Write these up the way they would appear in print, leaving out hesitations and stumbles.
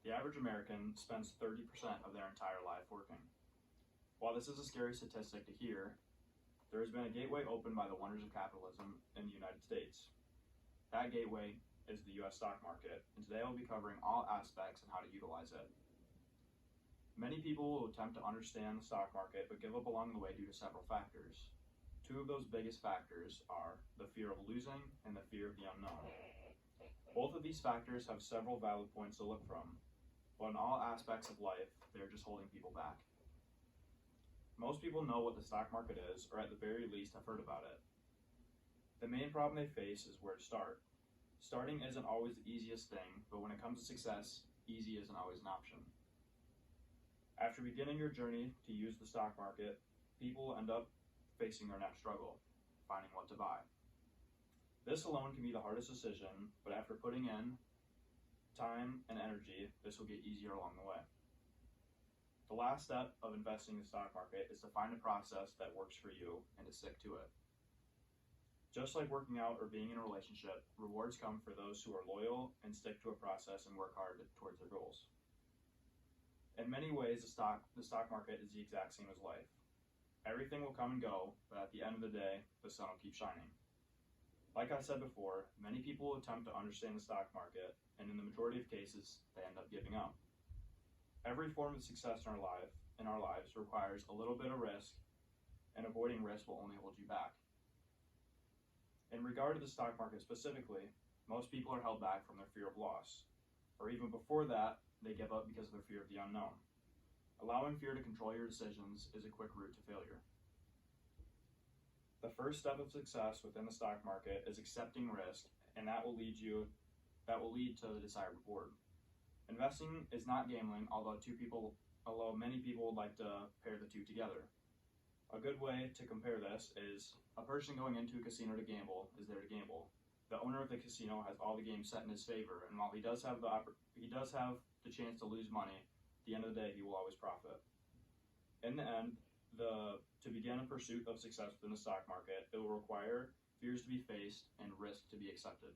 The average American spends 30% of their entire life working. While this is a scary statistic to hear, there has been a gateway opened by the wonders of capitalism in the United States. That gateway is the U.S. stock market, and today I'll be covering all aspects and how to utilize it. Many people will attempt to understand the stock market but give up along the way due to several factors. Two of those biggest factors are the fear of losing and the fear of the unknown. Both of these factors have several valid points to look from, but in all aspects of life, they're just holding people back. Most people know what the stock market is, or at the very least have heard about it. The main problem they face is where to start. Starting isn't always the easiest thing, but when it comes to success, easy isn't always an option. After beginning your journey to use the stock market, people end up facing their next struggle, finding what to buy. This alone can be the hardest decision, but after putting in time and energy, this will get easier along the way. The last step of investing in the stock market is to find a process that works for you and to stick to it. Just like working out or being in a relationship, rewards come for those who are loyal and stick to a process and work hard towards their goals. In many ways, the stock market is the exact same as life. Everything will come and go, but at the end of the day, the sun will keep shining. Like I said before, many people will attempt to understand the stock market, and in the majority of cases, they end up giving up. Every form of success in our lives requires a little bit of risk, and avoiding risk will only hold you back. In regard to the stock market specifically, most people are held back from their fear of loss, or even before that, they give up because of their fear of the unknown. Allowing fear to control your decisions is a quick route to failure. The first step of success within the stock market is accepting risk, and that will lead to the desired reward. Investing is not gambling, although many people would like to pair the two together. A good way to compare this is a person going into a casino to gamble is there to gamble. The owner of the casino has all the games set in his favor, and while he does have the chance to lose money, at the end of the day, he will always profit. In the end, to begin a pursuit of success within the stock market, it will require fears to be faced and risk to be accepted.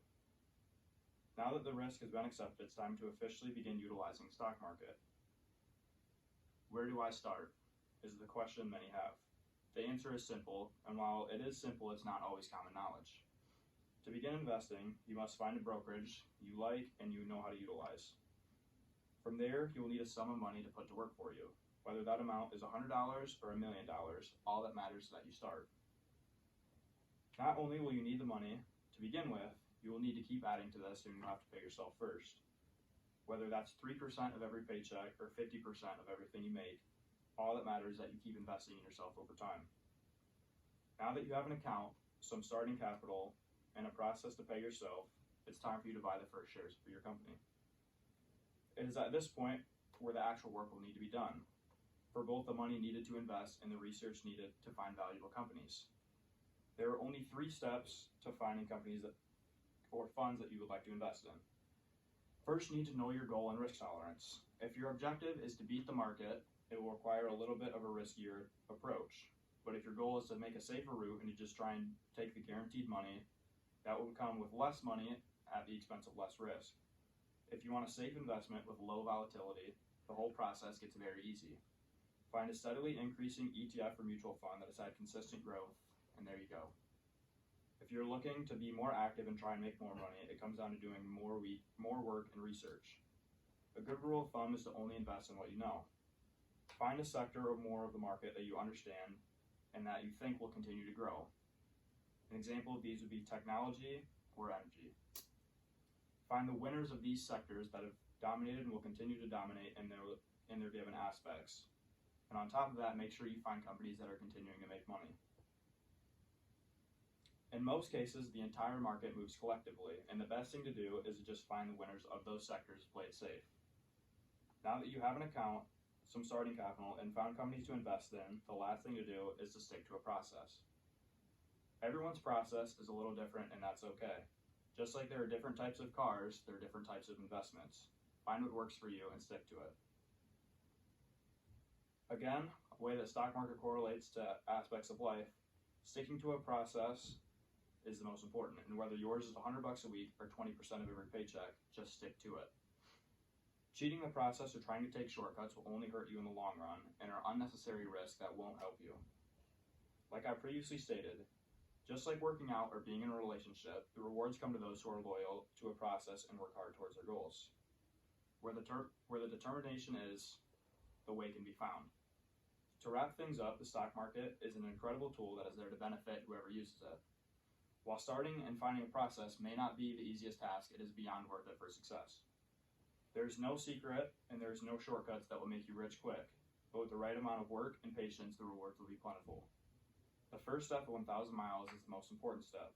Now that the risk has been accepted, it's time to officially begin utilizing the stock market. Where do I start? Is the question many have. The answer is simple, and while it is simple, it's not always common knowledge. To begin investing, you must find a brokerage you like and you know how to utilize. From there, you will need a sum of money to put to work for you. Whether that amount is $100 or $1 million, all that matters is that you start. Not only will you need the money to begin with, you will need to keep adding to this and you'll have to pay yourself first. Whether that's 3% of every paycheck or 50% of everything you make, all that matters is that you keep investing in yourself over time. Now that you have an account, some starting capital, and a process to pay yourself, it's time for you to buy the first shares for your company. It is at this point where the actual work will need to be done, for both the money needed to invest and the research needed to find valuable companies. There are only 3 steps to finding companies or funds that you would like to invest in. First, you need to know your goal and risk tolerance. If your objective is to beat the market, it will require a little bit of a riskier approach. But if your goal is to make a safer route and you just try and take the guaranteed money, that will come with less money at the expense of less risk. If you want a safe investment with low volatility, the whole process gets very easy. Find a steadily increasing ETF or mutual fund that has had consistent growth, and there you go. If you're looking to be more active and try and make more money, it comes down to doing more work and research. A good rule of thumb is to only invest in what you know. Find a sector or more of the market that you understand and that you think will continue to grow. An example of these would be technology or energy. Find the winners of these sectors that have dominated and will continue to dominate in their given aspects. And on top of that, make sure you find companies that are continuing to make money. In most cases, the entire market moves collectively, and the best thing to do is to just find the winners of those sectors, play it safe. Now that you have an account, some starting capital, and found companies to invest in, the last thing to do is to stick to a process. Everyone's process is a little different, and that's okay. Just like there are different types of cars, there are different types of investments. Find what works for you and stick to it. Again, a way that stock market correlates to aspects of life, sticking to a process is the most important, and whether yours is $100 a week or 20% of every paycheck, just stick to it. Cheating the process or trying to take shortcuts will only hurt you in the long run and are unnecessary risks that won't help you. Like I previously stated, just like working out or being in a relationship, the rewards come to those who are loyal to a process and work hard towards their goals. Where the determination is, the way can be found. To wrap things up, the stock market is an incredible tool that is there to benefit whoever uses it. While starting and finding a process may not be the easiest task, it is beyond worth it for success. There's no secret and there's no shortcuts that will make you rich quick, but with the right amount of work and patience, the rewards will be plentiful. The first step of 1,000 miles is the most important step.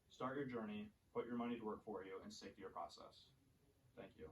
Start your journey, put your money to work for you, and stick to your process. Thank you.